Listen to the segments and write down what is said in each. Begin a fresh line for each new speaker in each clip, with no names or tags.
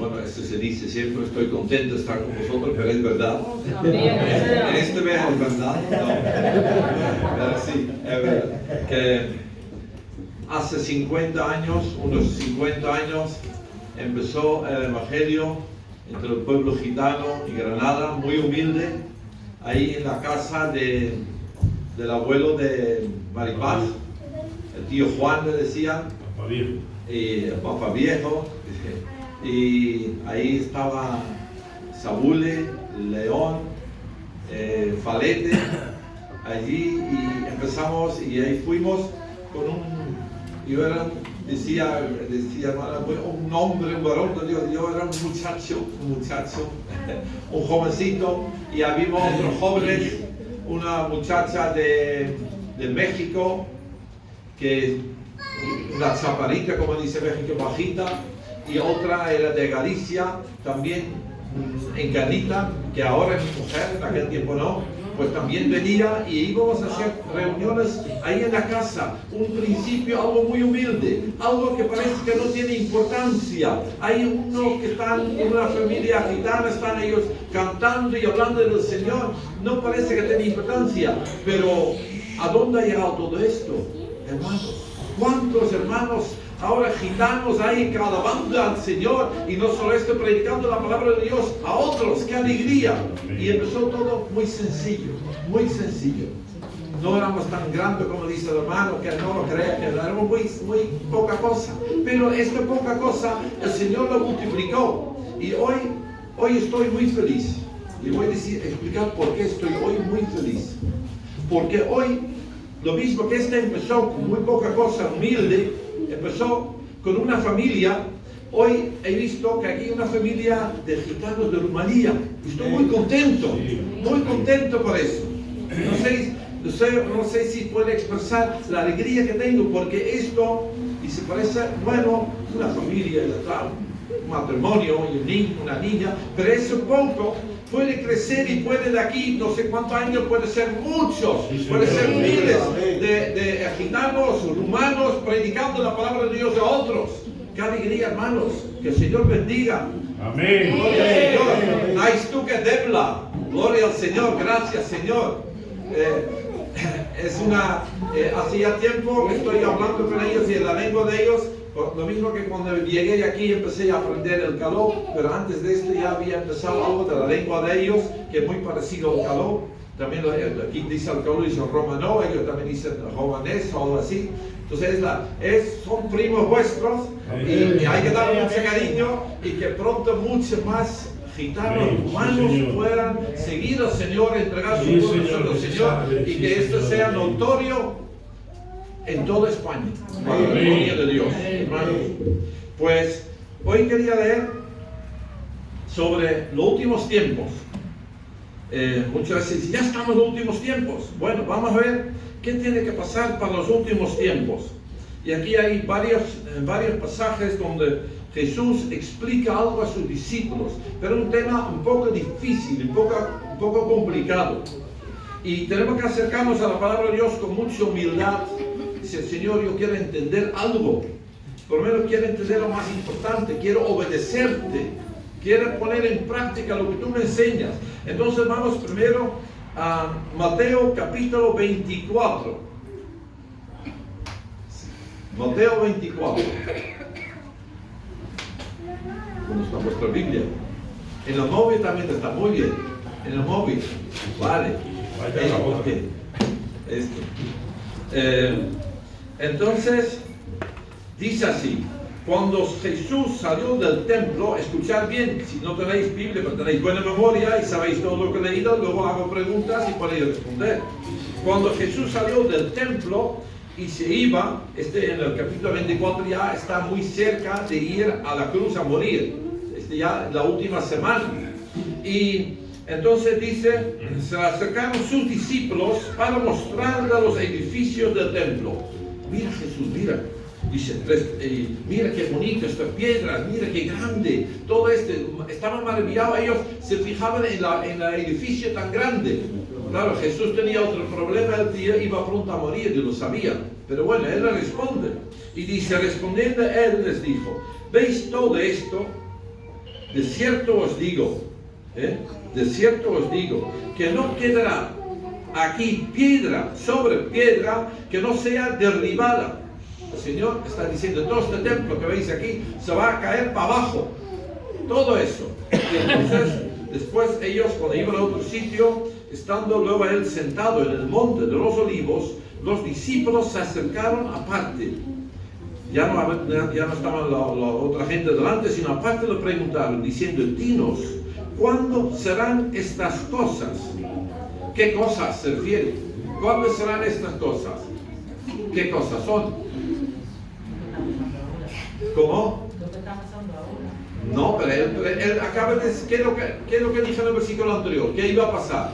bueno, esto se dice siempre, estoy contento de estar con vosotros, pero es verdad. En este mes es verdad. No. Pero sí, es verdad. Que hace 50 años, unos 50 años, empezó el Evangelio entre el pueblo gitano y Granada, muy humilde, ahí en la casa del abuelo de Maripaz, el tío Juan le decían, y el Papa Viejo, y ahí estaba Sabule, León, Falete, allí, y empezamos, y ahí fuimos con yo era, decía un hombre, un varón, yo era un muchacho, un jovencito, y había otros jóvenes, una muchacha de México, que una chaparrita, como dice México, bajita, y otra era de Galicia, también encanita, que ahora es mi mujer, en aquel tiempo no. Pues también venía y íbamos a hacer reuniones ahí en la casa. Un principio algo muy humilde, algo que parece que no tiene importancia. Hay uno que están en una familia gitana, están ellos cantando y hablando del Señor. No parece que tiene importancia, pero ¿a dónde ha llegado todo esto? Hermanos, ¿cuántos hermanos ahora gitanos hay que alabando al Señor, y no solo esto, predicando la palabra de Dios a otros? ¡Qué alegría! Y empezó todo muy sencillo, muy sencillo. No éramos tan grandes como dice el hermano, que no lo crea, que éramos muy poca cosa. Pero esta poca cosa el Señor lo multiplicó. Y hoy estoy muy feliz. Y voy a explicar por qué estoy hoy muy feliz. Porque hoy, lo mismo que empezó con muy poca cosa, humilde, empezó con una familia. Hoy he visto que aquí hay una familia de gitanos de Rumanía. Estoy muy contento por eso. No sé si puede expresar la alegría que tengo, porque esto, y se parece, bueno, una familia, un matrimonio y un niño, una niña, pero eso poco puede crecer y puede de aquí, no sé cuántos años, puede ser muchos, puede ser miles de gitanos, rumanos, predicando la palabra de Dios a otros. ¡Qué alegría, hermanos! Que el Señor bendiga.
Amén.
Gloria al Señor. Nice tú que debla. Gloria al Señor. Gracias, Señor. Hacía tiempo que estoy hablando con ellos y en la lengua de ellos. Lo mismo que cuando llegué aquí empecé a aprender el caló, pero antes de esto ya había empezado algo de la lengua de ellos, que es muy parecido al caló. También aquí dice el caló, dice romano, ellos también dicen romanés o algo así. Entonces son primos vuestros, y hay que darle mucho cariño, y que pronto muchos más gitanos humanos puedan seguir al Señor, entregar su corazón al Señor, y que esto sea notorio en toda España, para la gloria de Dios, hermanos. Pues hoy quería leer sobre los últimos tiempos. Muchas veces dicen, ya estamos en los últimos tiempos. Bueno, vamos a ver qué tiene que pasar para los últimos tiempos. Y aquí hay varios pasajes donde Jesús explica algo a sus discípulos, pero un tema un poco difícil, un poco complicado. Y tenemos que acercarnos a la palabra de Dios con mucha humildad. Dice el Señor, yo quiero entender algo, por lo menos quiero entender lo más importante, quiero obedecerte, quiero poner en práctica lo que tú me enseñas. Entonces vamos primero a Mateo capítulo 24. Mateo 24. ¿Cómo está vuestra Biblia? En el móvil también está muy bien. En el móvil, vale. Entonces, dice así: cuando Jesús salió del templo, escuchad bien, si no tenéis Biblia, pero tenéis buena memoria y sabéis todo lo que he leído, luego hago preguntas y podéis responder. Cuando Jesús salió del templo y se iba, en el capítulo 24 ya está muy cerca de ir a la cruz a morir, ya la última semana. Y entonces dice, se acercaron sus discípulos para mostrarle los edificios del templo. Mira Jesús, mira. Dice, mira qué bonito estas piedras, mira qué grande, todo estaban maravillados, ellos se fijaban en el edificio tan grande. Claro, Jesús tenía otro problema, él iba pronto a morir y lo sabía, pero bueno, él le responde, y dice, respondiendo él les dijo, ¿veis todo esto? de cierto os digo, de cierto os digo, que no quedará aquí piedra sobre piedra que no sea derribada. El Señor está diciendo, todo este templo que veis aquí se va a caer para abajo. Todo eso. Y entonces, después ellos, cuando iban a otro sitio, estando luego él sentado en el monte de los olivos, los discípulos se acercaron aparte. Ya no estaban la otra gente delante, sino aparte le preguntaron, diciendo, dinos, ¿cuándo serán estas cosas? ¿Qué cosas se refiere? ¿Cuándo serán estas cosas? ¿Qué cosas son? ¿Cómo? No, pero él acaba de decir, ¿qué es lo que dijo en el versículo anterior? ¿Qué iba a pasar?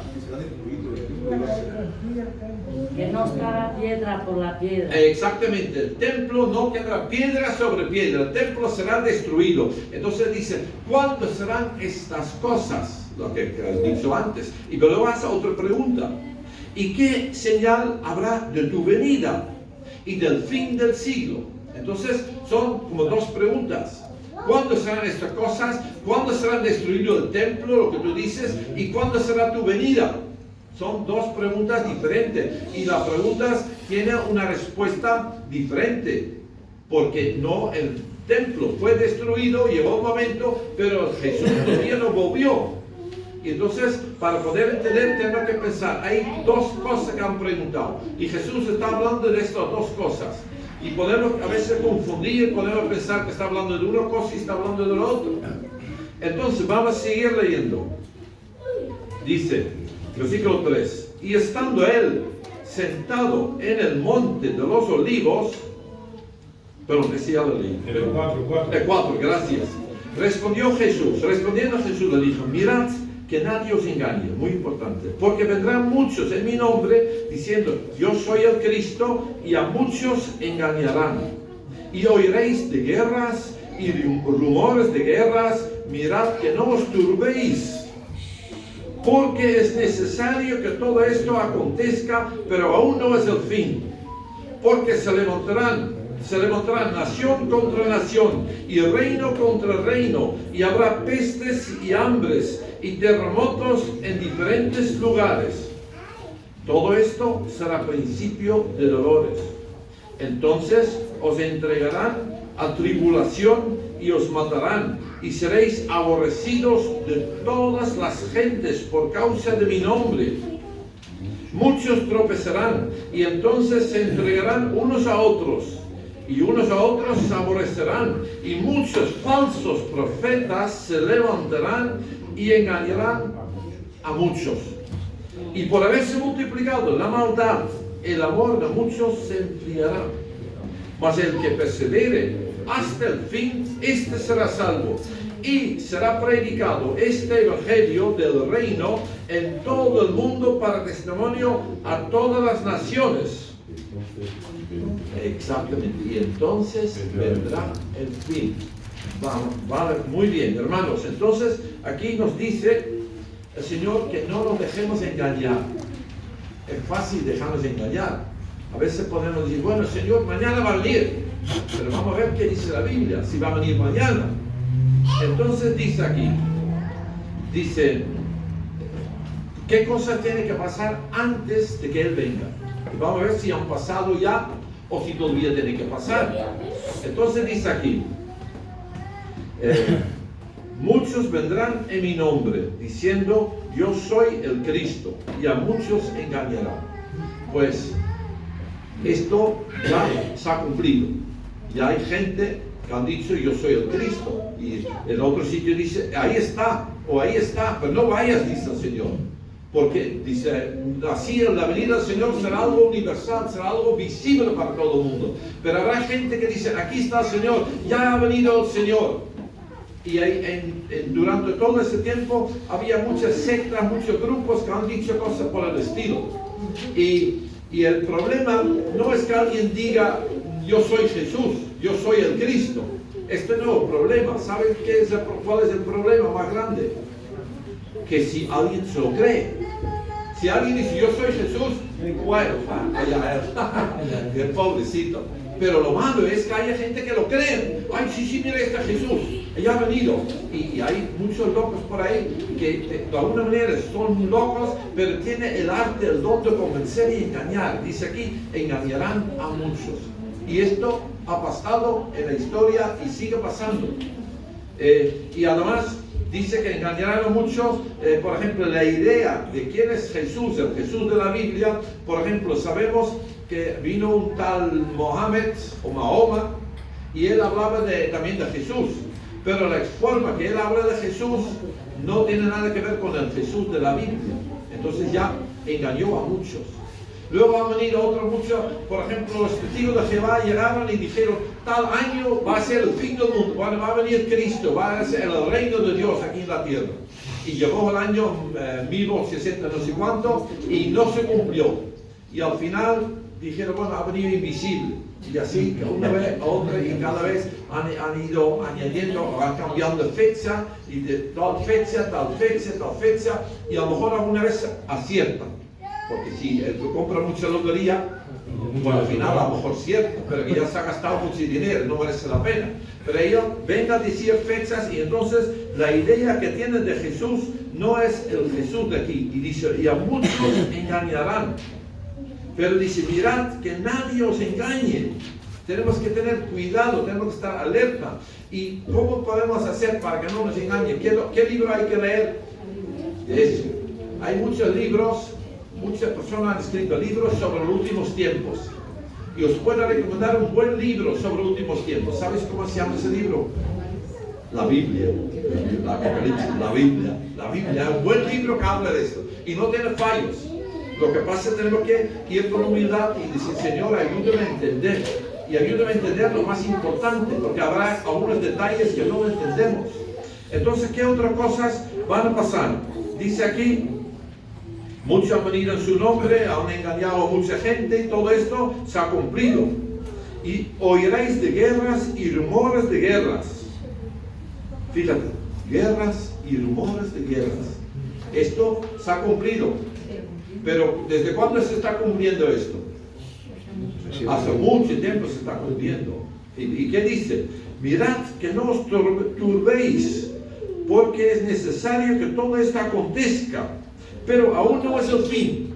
Que no estará piedra por la piedra.
Exactamente, el templo no quedará piedra sobre piedra, el templo será destruido. Entonces dice, ¿cuándo serán estas cosas? Lo que has dicho antes. Y luego hace otra pregunta. ¿Y qué señal habrá de tu venida y del fin del siglo? Entonces son como dos preguntas. ¿Cuándo serán estas cosas? ¿Cuándo será destruido el templo, lo que tú dices? ¿Y cuándo será tu venida? Son dos preguntas diferentes. Y las preguntas tienen una respuesta diferente. Porque no, el templo fue destruido, llegó un momento, pero Jesús todavía no volvió. Y entonces, para poder entender, tenemos que pensar, hay dos cosas que han preguntado. Y Jesús está hablando de estas dos cosas. Y podemos a veces confundir, podemos pensar que está hablando de una cosa y está hablando de la otra. Entonces, vamos a seguir leyendo. Dice, versículo 3. Y estando él sentado en el monte de los olivos, perdón, decía la ley.
El 4.
El 4, gracias. Respondiendo Jesús le dijo, mirad que nadie os engañe, muy importante, porque vendrán muchos en mi nombre diciendo, yo soy el Cristo, y a muchos engañarán. Y oiréis de guerras y de rumores de guerras, mirad que no os turbéis, porque es necesario que todo esto acontezca, pero aún no es el fin, porque se levantarán nación contra nación y reino contra reino, y habrá pestes y hambres y terremotos en diferentes lugares. Todo esto será principio de dolores. Entonces os entregarán a tribulación y os matarán, y seréis aborrecidos de todas las gentes por causa de mi nombre. Muchos tropezarán, y entonces se entregarán unos a otros, y unos a otros se aborrecerán, y muchos falsos profetas se levantarán y engañarán a muchos. Y por haberse multiplicado la maldad, el amor de muchos se enfriará. Mas el que persevere hasta el fin, este será salvo. Y será predicado este evangelio del reino en todo el mundo para testimonio a todas las naciones. Exactamente, y entonces vendrá el fin. Vale, muy bien, hermanos. Entonces, aquí nos dice el Señor que no nos dejemos engañar. Es fácil dejarnos engañar. A veces podemos decir, bueno, Señor, mañana va a venir. Pero vamos a ver qué dice la Biblia, si va a venir mañana. Entonces dice aquí, dice, ¿qué cosas tiene que pasar antes de que Él venga? Y vamos a ver si han pasado ya o si todavía tiene que pasar. Entonces dice aquí, muchos vendrán en mi nombre diciendo, yo soy el Cristo, y a muchos engañarán. Pues esto ya se ha cumplido. Ya hay gente que han dicho, yo soy el Cristo, y en otro sitio dice, ahí está, pero no vayas, dice el Señor. Porque dice, así en la venida del Señor será algo universal, será algo visible para todo el mundo. Pero habrá gente que dice, aquí está el Señor, ya ha venido el Señor. Y durante todo ese tiempo había muchas sectas, muchos grupos que han dicho cosas por el estilo. Y el problema no es que alguien diga, yo soy Jesús, yo soy el Cristo. Este no es el problema. ¿Saben cuál es el problema más grande? Que si alguien se lo cree, si alguien dice yo soy Jesús, bueno, el pobrecito, Pero lo malo es que haya gente que lo cree. Ay, sí, mira, está Jesús, ella ha venido. Y hay muchos locos por ahí que de alguna manera son locos, pero tienen el arte, el don de convencer y engañar. Dice aquí, engañarán a muchos. Y esto ha pasado en la historia y sigue pasando. Y además dice que engañarán a muchos. Por ejemplo, la idea de quién es Jesús, el Jesús de la Biblia. Por ejemplo, sabemos que vino un tal Mohammed o Mahoma y él hablaba también de Jesús, pero la forma que él habla de Jesús no tiene nada que ver con el Jesús de la Biblia. Entonces ya engañó a muchos. Luego han venido otros muchos, por ejemplo, los testigos de Jehová llegaron y dijeron, tal año va a ser el fin del mundo, va a venir Cristo, va a ser el reino de Dios aquí en la tierra. Y llegó el año 1860 no sé cuánto y no se cumplió. Y al final dijeron, bueno, ha venido invisible. Y así, una vez, otra, y cada vez han ido añadiendo, van cambiando fecha, y de tal fecha, y a lo mejor alguna vez aciertan. Porque si el que compra mucha lotería, bueno, al final a lo mejor cierto, pero que ya se ha gastado mucho dinero, no merece la pena. Pero ellos ven a decir fechas y entonces la idea que tienen de Jesús no es el Jesús de aquí. Y dice, y a muchos engañarán. Pero dice, mirad que nadie os engañe. Tenemos que tener cuidado, tenemos que estar alerta. ¿Y cómo podemos hacer para que no nos engañen? ¿Qué libro hay que leer? Eso. Hay muchos libros. Muchas personas han escrito libros sobre los últimos tiempos. Y os puedo recomendar un buen libro sobre los últimos tiempos. ¿Sabes cómo se llama ese libro? La Biblia. La Apocalipsis, la Biblia. La Biblia es un buen libro que habla de esto. Y no tiene fallos. Lo que pasa es que tenemos que ir con humildad y decir, Señor, ayúdame a entender. Y ayúdame a entender lo más importante, porque habrá algunos detalles que no entendemos. Entonces, ¿qué otras cosas van a pasar? Dice aquí, muchos han venido en su nombre, han engañado a mucha gente y todo esto se ha cumplido. Y oiréis de guerras y rumores de guerras. Fíjate, guerras y rumores de guerras. Esto se ha cumplido. Pero ¿desde cuándo se está cumpliendo esto? Hace mucho tiempo se está cumpliendo. ¿Y qué dice? Mirad que no os turbéis, porque es necesario que todo esto acontezca. Pero aún no es el fin.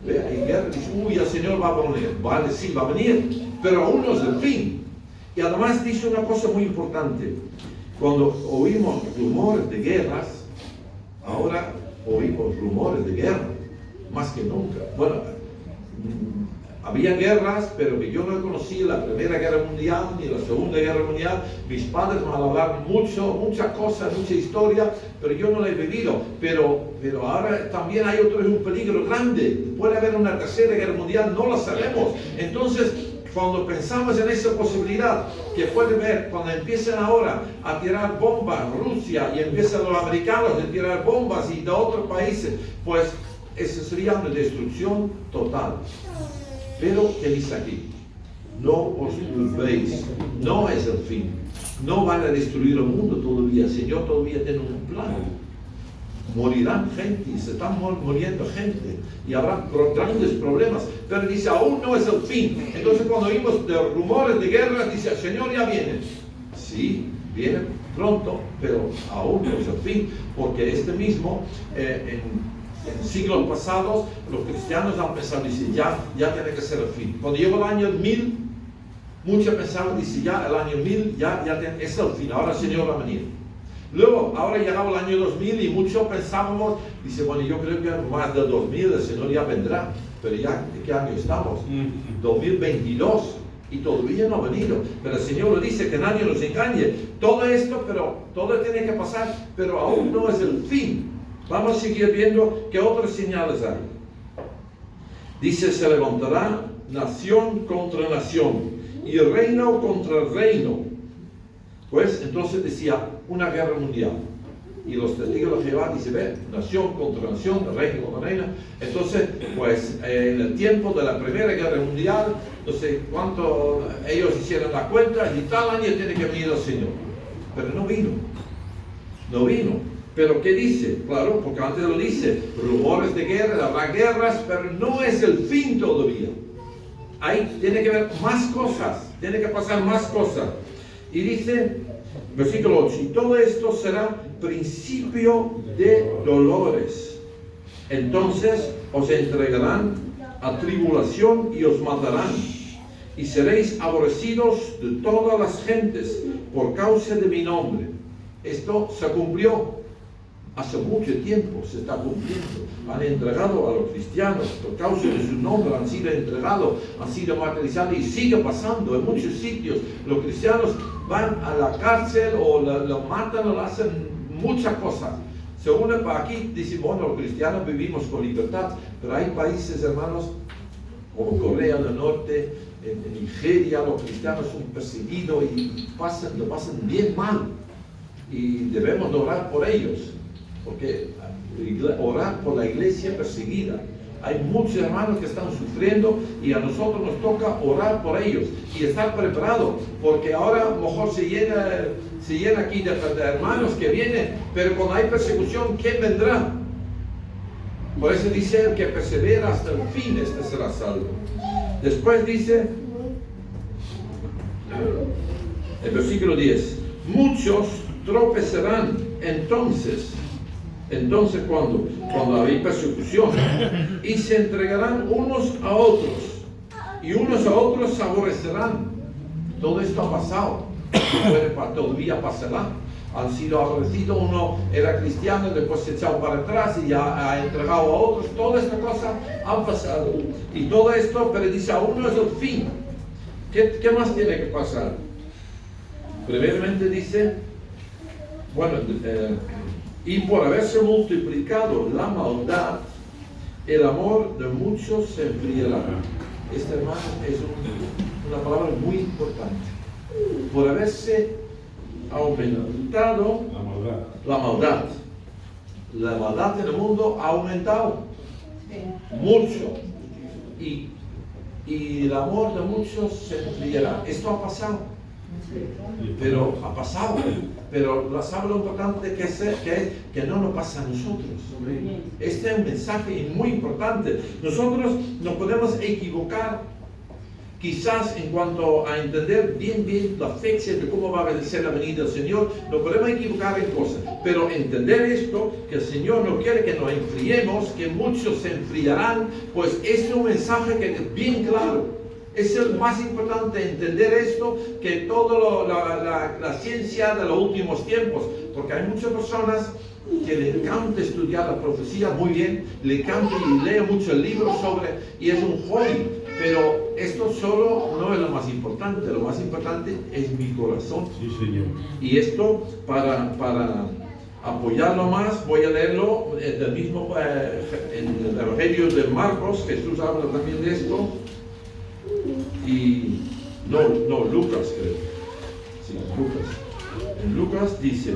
Hay guerra, dice, uy, el Señor va a venir. Vale, sí, va a venir, pero aún no es el fin. Y además dice una cosa muy importante. Cuando oímos rumores de guerras, ahora oímos rumores de guerra, más que nunca. Bueno, había guerras, pero que yo no conocí la Primera Guerra Mundial ni la Segunda Guerra Mundial. Mis padres me han hablado muchas cosas, mucha historia, pero yo no la he vivido. Pero ahora también hay un peligro grande. Puede haber una Tercera Guerra Mundial, no la sabemos. Entonces, cuando pensamos en esa posibilidad, que puede haber, cuando empiezan ahora a tirar bombas Rusia y empiezan los americanos a tirar bombas y de otros países, pues eso sería una destrucción total. Pero, ¿qué dice aquí? No os turbéis, no es el fin. No van a destruir el mundo todavía. El Señor todavía tiene un plan. Morirán gente, se están muriendo gente y habrá grandes problemas. Pero dice, aún no es el fin. Entonces, cuando oímos de rumores de guerra, dice, el Señor ya viene. Sí, viene pronto, pero aún no es el fin, porque este mismo, en siglos pasados, los cristianos han pensado, dice, ya tiene que ser el fin. Cuando llegó el año 1000, muchos pensaban, dice, ya el año 1000, es el fin, ahora el Señor va a venir. Luego, ahora llegaba el año 2000 y muchos pensábamos, dice, bueno, yo creo que más del 2000 el Señor ya vendrá. Pero ya, ¿de qué año estamos? 2022. Y todavía no ha venido. Pero el Señor lo dice, que nadie nos engañe. Todo esto, pero todo tiene que pasar, pero aún no es el fin. Vamos a seguir viendo qué otras señales hay. Dice, se levantará nación contra nación y reino contra reino. Pues entonces decía, una guerra mundial. Y los testigos de Jehová dicen, ve, nación contra nación, reino contra reino. Entonces, pues en el tiempo de la Primera Guerra Mundial, no sé cuánto ellos hicieron la cuenta, y tal año tiene que venir el Señor. Pero no vino. No vino. Pero ¿qué dice? Claro, porque antes lo dice, rumores de guerra, habrá guerras, pero no es el fin todavía. ahí tiene que haber más cosas, tiene que pasar más cosas. Y dice, versículo 8, y todo esto será principio de dolores. Entonces os entregarán a tribulación y os matarán, y seréis aborrecidos de todas las gentes por causa de mi nombre. Esto se cumplió hace mucho tiempo, se está cumpliendo. Han entregado a los cristianos por causa de su nombre, han sido entregados, han sido martirizados, y sigue pasando en muchos sitios. Los cristianos van a la cárcel o lo matan o lo hacen muchas cosas. Según aquí dicen, bueno, los cristianos vivimos con libertad, pero hay países, hermanos, como Corea del Norte, en Nigeria, los cristianos son perseguidos y lo pasan bien mal. Y debemos orar por ellos, porque orar por la iglesia perseguida. Hay muchos hermanos que están sufriendo y a nosotros nos toca orar por ellos y estar preparados, porque ahora a lo mejor se llena aquí de hermanos que vienen, pero cuando hay persecución, ¿quién vendrá? Por eso dice, el que persevera hasta el fin, este será salvo. Después dice, el versículo 10, muchos tropezarán entonces cuando hay persecución, y se entregarán unos a otros, y unos a otros se aborrecerán. Todo esto ha pasado, todavía pasará. Han sido aborrecidos, uno era cristiano, después se echó para atrás y ya ha entregado a otros. Toda esta cosa ha pasado, y todo esto, pero dice, aún no es el fin. ¿Qué más tiene que pasar? Primeramente dice, bueno, y por haberse multiplicado la maldad, el amor de muchos se enfriará. Esta, hermano, es una palabra muy importante. Por haberse aumentado la maldad. La maldad en el mundo ha aumentado mucho. Y el amor de muchos se enfriará. Esto ha pasado. Pero ha pasado. Pero ¿sabe lo importante que es? Que no nos pasa a nosotros. Este es un mensaje muy importante. Nosotros nos podemos equivocar, quizás en cuanto a entender bien la fecha de cómo va a ser la venida del Señor. Nos podemos equivocar en cosas, pero entender esto, que el Señor no quiere que nos enfriemos, que muchos se enfriarán, pues es un mensaje que es bien claro. Es el más importante entender esto que toda la ciencia de los últimos tiempos, porque hay muchas personas que le encanta estudiar la profecía muy bien, le encanta y lee muchos libros y es un hobby, pero esto solo no es lo más importante es mi corazón.
Sí, Señor.
Y esto, para apoyarlo más, voy a leerlo del mismo, en el Evangelio de Marcos. Jesús habla también de esto. Y Lucas, creo. Sí, Lucas. En Lucas dice,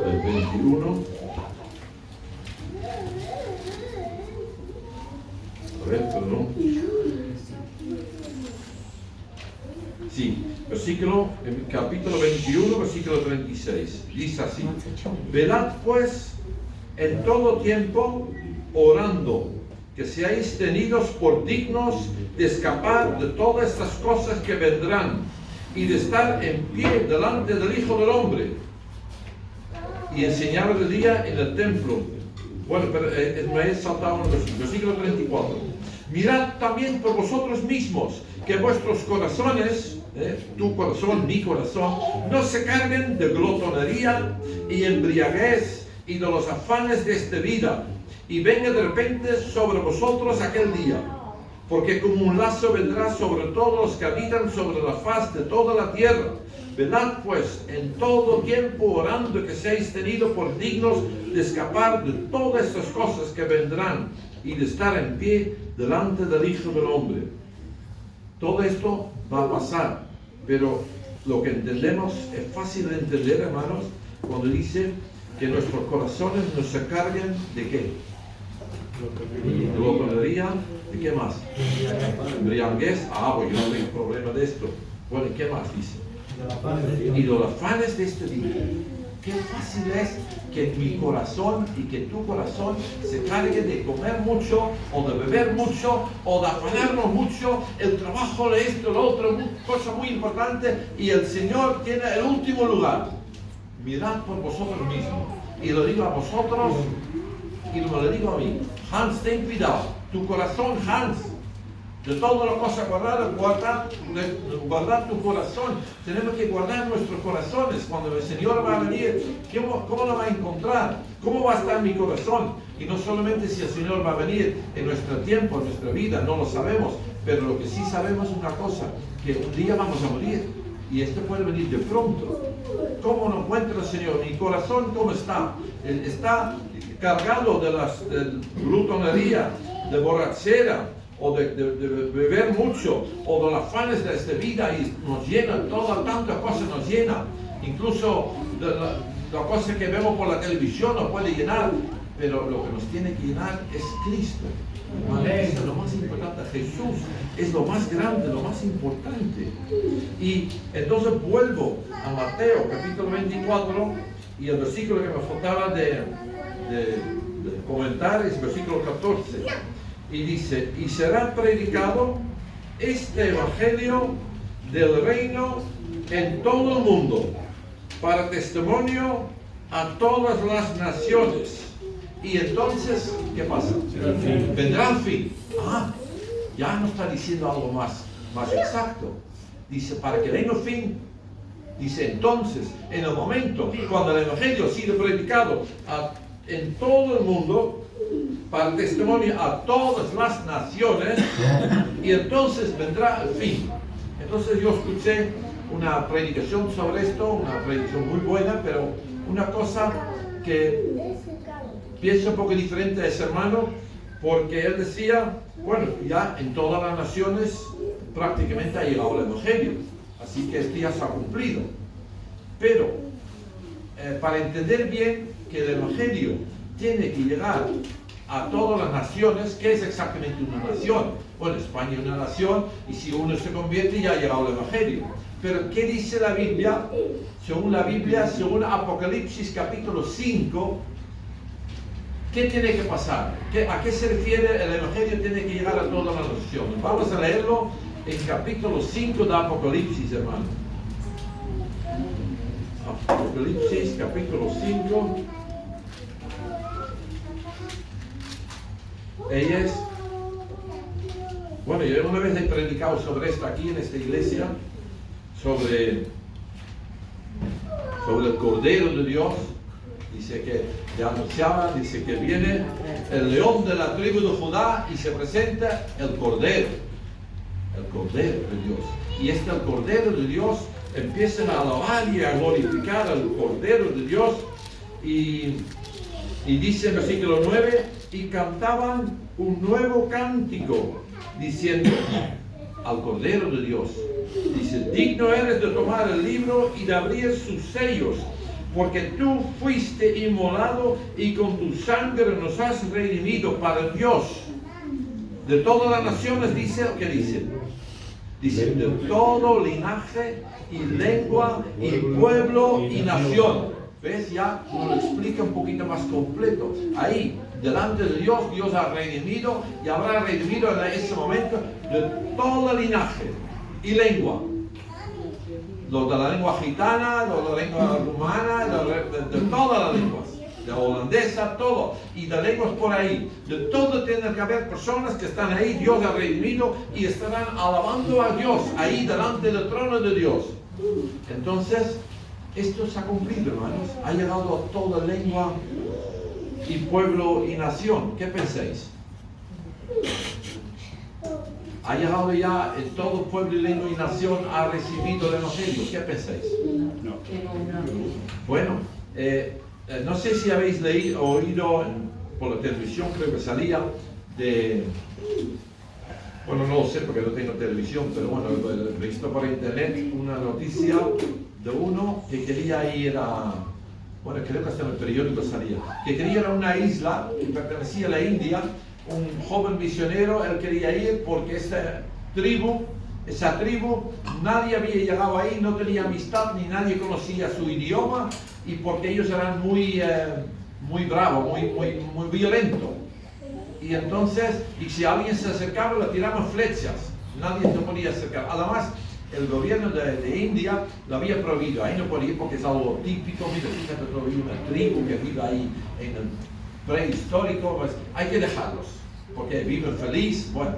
el 21. A ver, perdón. Sí, capítulo 21, versículo 36. Dice así: velad pues en todo tiempo, orando, que seáis tenidos por dignos de escapar de todas estas cosas que vendrán, y de estar en pie delante del Hijo del Hombre, y enseñar de día en el templo. Bueno, pero me he saltado un versículo 34. Mirad también por vosotros mismos, que vuestros corazones, tu corazón, mi corazón, no se carguen de glotonería y embriaguez y de los afanes de esta vida, y venga de repente sobre vosotros aquel día, porque como un lazo vendrá sobre todos los que habitan sobre la faz de toda la tierra. Velad pues en todo tiempo, orando, que seáis tenidos por dignos de escapar de todas estas cosas que vendrán, y de estar en pie delante del Hijo del Hombre. Todo esto va a pasar, pero lo que entendemos es fácil de entender, hermanos, cuando dice que nuestros corazones no se carguen de ¿qué? De glotonería, ¿de qué más? Embriaguez. Pues yo no tengo problema de esto. Bueno, ¿y qué más dice? Y los afanes de este día. qué fácil es que mi corazón y que tu corazón se cargue de comer mucho, o de beber mucho, o de afanarnos mucho, el trabajo, esto, lo otro, cosa muy importante, y el Señor tiene el último lugar. Mirad por vosotros mismos. Y lo digo a vosotros, y me lo digo a mí. Hans, ten cuidado. Tu corazón, Hans, de todas las cosas guardadas, guardar tu corazón. Tenemos que guardar nuestros corazones. Cuando el Señor va a venir, ¿cómo lo va a encontrar? ¿Cómo va a estar mi corazón? Y no solamente si el Señor va a venir en nuestro tiempo, en nuestra vida, no lo sabemos. Pero lo que sí sabemos es una cosa, que un día vamos a morir. Y esto puede venir de pronto. ¿Cómo lo encuentra el Señor? Mi corazón, ¿cómo está? Está cargado de glutonería, de borrachera, o de beber mucho, o de los afanes de esta vida, y nos llena, tantas cosas nos llena. Incluso la cosa que vemos por la televisión nos puede llenar, pero lo que nos tiene que llenar es Cristo. Esto es lo más importante. Jesús es lo más grande, lo más importante. Y entonces vuelvo a Mateo capítulo 24, y el versículo que me faltaba de comentar es versículo 14. Y dice: y será predicado este evangelio del reino en todo el mundo, para testimonio a todas las naciones. Y entonces, ¿qué pasa? Vendrá el fin. Ya no está diciendo algo más exacto. Dice, para que venga el fin. Dice, entonces, en el momento cuando el evangelio ha sido predicado en todo el mundo, para testimonio a todas las naciones, y entonces vendrá el fin. Entonces yo escuché una predicación sobre esto, una predicación muy buena, pero una cosa que pienso un poco diferente a ese hermano, porque él decía, bueno, ya en todas las naciones prácticamente ha llegado el evangelio, así que este ya se ha cumplido. Pero para entender bien que el evangelio tiene que llegar a todas las naciones, ¿qué es exactamente una nación? Bueno, España es una nación, y si uno se convierte ya ha llegado el evangelio. Pero ¿qué dice la Biblia? Según Apocalipsis capítulo 5, ¿qué tiene que pasar? ¿A qué se refiere el evangelio tiene que llegar a todas las naciones? Vamos a leerlo en capítulo 5 de Apocalipsis, hermano. Apocalipsis capítulo 5. Bueno, yo una vez he predicado sobre esto aquí en esta iglesia, sobre el Cordero de Dios. Dice que ya anunciaba, dice que viene el león de la tribu de Judá y se presenta el Cordero de Dios. Y el Cordero de Dios empiezan a alabar y a glorificar al Cordero de Dios. Y dice en versículo 9, y cantaban un nuevo cántico, diciendo al Cordero de Dios, dice, digno eres de tomar el libro y de abrir sus sellos, porque tú fuiste inmolado y con tu sangre nos has redimido para Dios de todas las naciones. Dice, ¿qué dice? Dice, de todo linaje y lengua y pueblo y nación. ¿Ves? Ya nos lo explica un poquito más completo. Ahí, delante de Dios, Dios ha redimido y habrá redimido en ese momento de todo linaje y lengua. Los de la lengua gitana, los de la lengua rumana, de todas las lenguas, de holandesa, todo, y de lenguas por ahí. De todo tiene que haber personas que están ahí, Dios ha redimido y estarán alabando a Dios ahí delante del trono de Dios. Entonces, esto se ha cumplido, hermanos. Ha llegado a toda lengua y pueblo y nación. ¿Qué pensáis? Ha llegado ya en todo pueblo y lengua y nación, ha recibido el evangelio. ¿Qué pensáis?
No.
Bueno, no sé si habéis oído por la televisión, creo que salía bueno, no lo sé porque no tengo televisión, pero bueno, he visto por internet una noticia de uno que quería ir bueno, creo que hasta en el periódico salía, que quería ir a una isla que pertenecía a la India. Un joven misionero, él quería ir porque esta tribu Esa tribu, nadie había llegado ahí, no tenía amistad, ni nadie conocía su idioma, y porque ellos eran muy bravos, muy violentos. Y entonces, si alguien se acercaba, le tiraban flechas, nadie se podía acercar. Además, el gobierno de India lo había prohibido, ahí no podía ir porque es algo típico. Mira, fíjate, todavía una tribu que vive ahí en el prehistórico, pues hay que dejarlos, porque viven feliz. Bueno,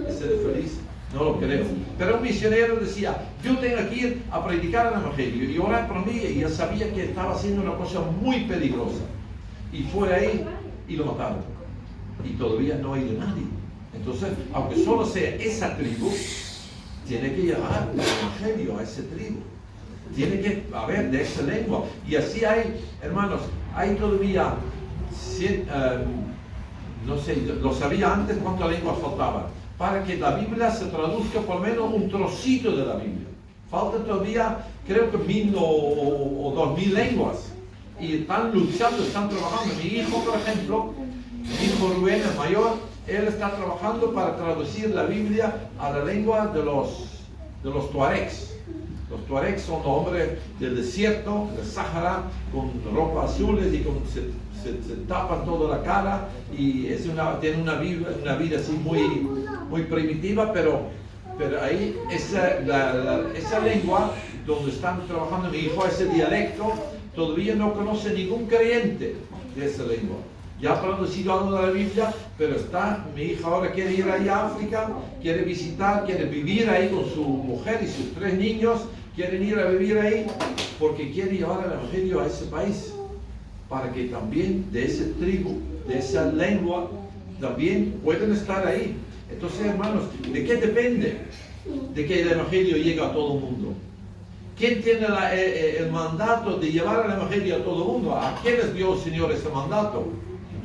ese de feliz no lo queremos. Pero un misionero decía, yo tengo que ir a predicar el evangelio y orar por mí, y él sabía que estaba haciendo una cosa muy peligrosa. Y fue ahí y lo mataron. Y todavía no hay de nadie. Entonces, aunque solo sea esa tribu, tiene que llevar el evangelio a esa tribu. Tiene que haber de esa lengua. Y así hay, hermanos, hay todavía, no sé, lo sabía antes cuántas lenguas faltaban, para que la Biblia se traduzca por lo menos un trocito de la Biblia. Falta todavía, creo que 1000 o 2000 lenguas. Y están luchando, están trabajando. Mi hijo, por ejemplo, mi hijo Rubén, el mayor, él está trabajando para traducir la Biblia a la lengua de los tuaregs. Los tuaregs son hombres del desierto, del Sahara, con ropa azules y se tapan toda la cara, y tienen una vida así muy primitiva, pero ahí esa lengua donde están trabajando mi hijo, ese dialecto, todavía no conoce ningún creyente de esa lengua. Ya ha traducido algo de la Biblia, pero mi hija ahora quiere ir allá a África, quiere visitar, quiere vivir ahí con su mujer y sus 3 niños, quieren ir a vivir ahí porque quiere llevar el evangelio a ese país, para que también de esa tribu, de esa lengua, también puedan estar ahí. Entonces, hermanos, ¿de qué depende de que el evangelio llegue a todo el mundo? ¿Quién tiene el mandato de llevar el evangelio a todo el mundo? ¿A quiénes dio el Señor ese mandato?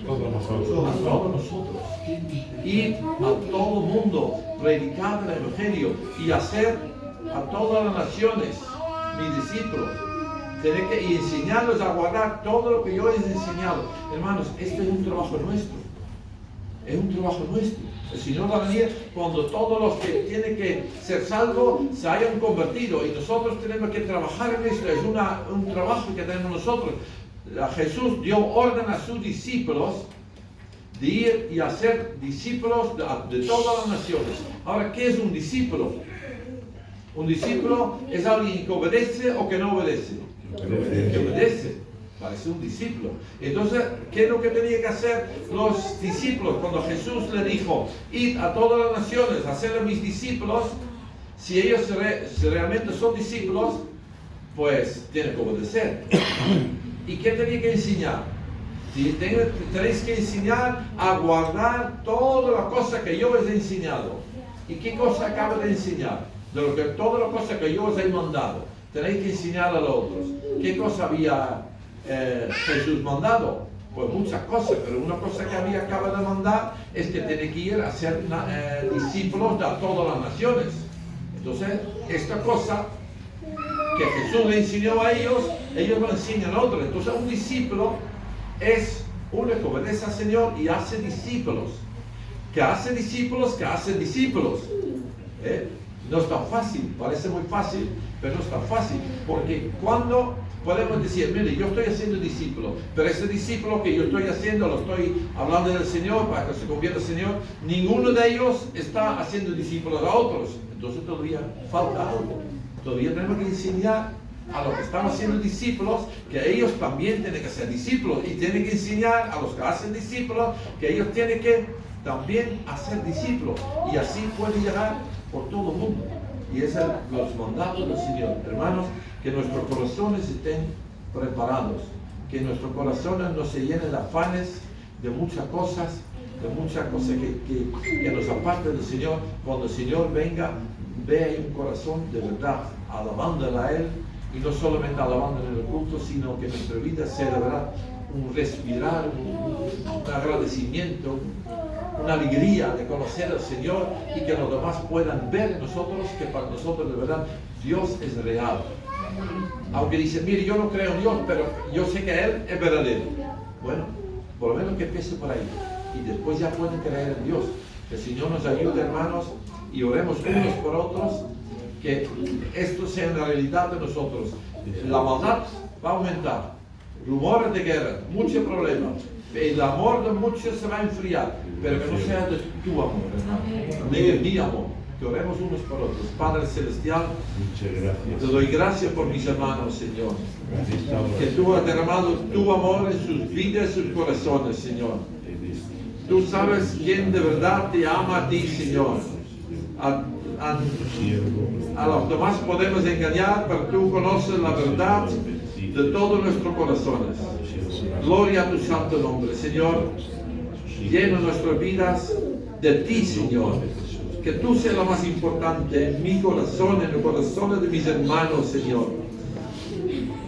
Todos nosotros.
A todos nosotros. Ir a todo el mundo, predicar el evangelio y hacer a todas las naciones mis discípulos. Y enseñarlos a guardar todo lo que yo les he enseñado. Hermanos, este es un trabajo nuestro. Es un trabajo nuestro. El Señor va a venir cuando todos los que tienen que ser salvos se hayan convertido, y nosotros tenemos que trabajar en esto. Es un trabajo que tenemos nosotros. Jesús dio orden a sus discípulos de ir y hacer discípulos de todas las naciones. Ahora, ¿qué es un discípulo? Un discípulo es alguien que obedece o que no obedece. Que obedece. Parece un discípulo. Entonces, ¿qué es lo que tenían que hacer los discípulos cuando Jesús le dijo, id a todas las naciones, hacer a mis discípulos? Si ellos realmente son discípulos, pues tienen que obedecer. ¿Y qué tenía que enseñar? Tenéis que enseñar a guardar todas las cosas que yo os he enseñado. ¿Y qué cosa acabo de enseñar? Todas las cosas que yo os he mandado. Tenéis que enseñar a los otros. ¿Qué cosa había Jesús mandado? Pues muchas cosas, pero una cosa que acaba de mandar es que tiene que ir a ser discípulos de todas las naciones. Entonces, esta cosa que Jesús le enseñó a ellos lo enseñan a otros. Entonces, un discípulo es uno que obedece al Señor y hace discípulos. Que hace discípulos, No es tan fácil, parece muy fácil, pero no es tan fácil. Porque cuando podemos decir, mire, yo estoy haciendo discípulos, pero ese discípulo que yo estoy haciendo, lo estoy hablando del Señor para que se convierta al Señor, ninguno de ellos está haciendo discípulos a otros. Entonces todavía falta algo. Todavía tenemos que enseñar a los que están haciendo discípulos que ellos también tienen que ser discípulos, y tienen que enseñar a los que hacen discípulos que ellos tienen que también hacer discípulos, y así puede llegar por todo el mundo. Y esos son los mandatos del Señor. Hermanos, que nuestros corazones estén preparados, que nuestros corazones no se llenen de afanes, de muchas cosas que nos aparten del Señor. Cuando el Señor venga, vea un corazón de verdad, alabándole a Él, y no solamente alabándole en el culto, sino que nuestra vida sea de verdad un respirar, un agradecimiento, una alegría de conocer al Señor, y que los demás puedan ver en nosotros que para nosotros de verdad Dios es real. Aunque dicen, mire, yo no creo en Dios, pero yo sé que Él es verdadero. Bueno, por lo menos que empiece por ahí, y después ya pueden creer en Dios. Que el Señor nos ayude, hermanos, y oremos unos por otros, que esto sea una realidad de nosotros. La maldad va a aumentar, rumores de guerra, muchos problemas, el amor de muchos se va a enfriar, pero que no sea de tu amor, hermano, de mi amor, que oremos unos por otros. Padre Celestial, te doy gracias por mis hermanos, Señor, que tú has derramado tu amor en sus vidas, sus corazones, Señor. Tú sabes quién de verdad te ama a ti, Señor. A los demás podemos engañar, pero tú conoces la verdad de todos nuestros corazones. Gloria a tu santo nombre, Señor. Llena nuestras vidas de ti, Señor. Que tú seas lo más importante en mi corazón, en los corazones de mis hermanos, Señor.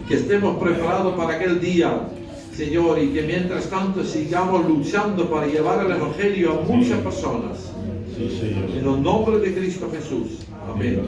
Que estemos preparados para aquel día, Señor, y que mientras tanto sigamos luchando para llevar el Evangelio a muchas personas. En el nombre de Cristo Jesús. Amén.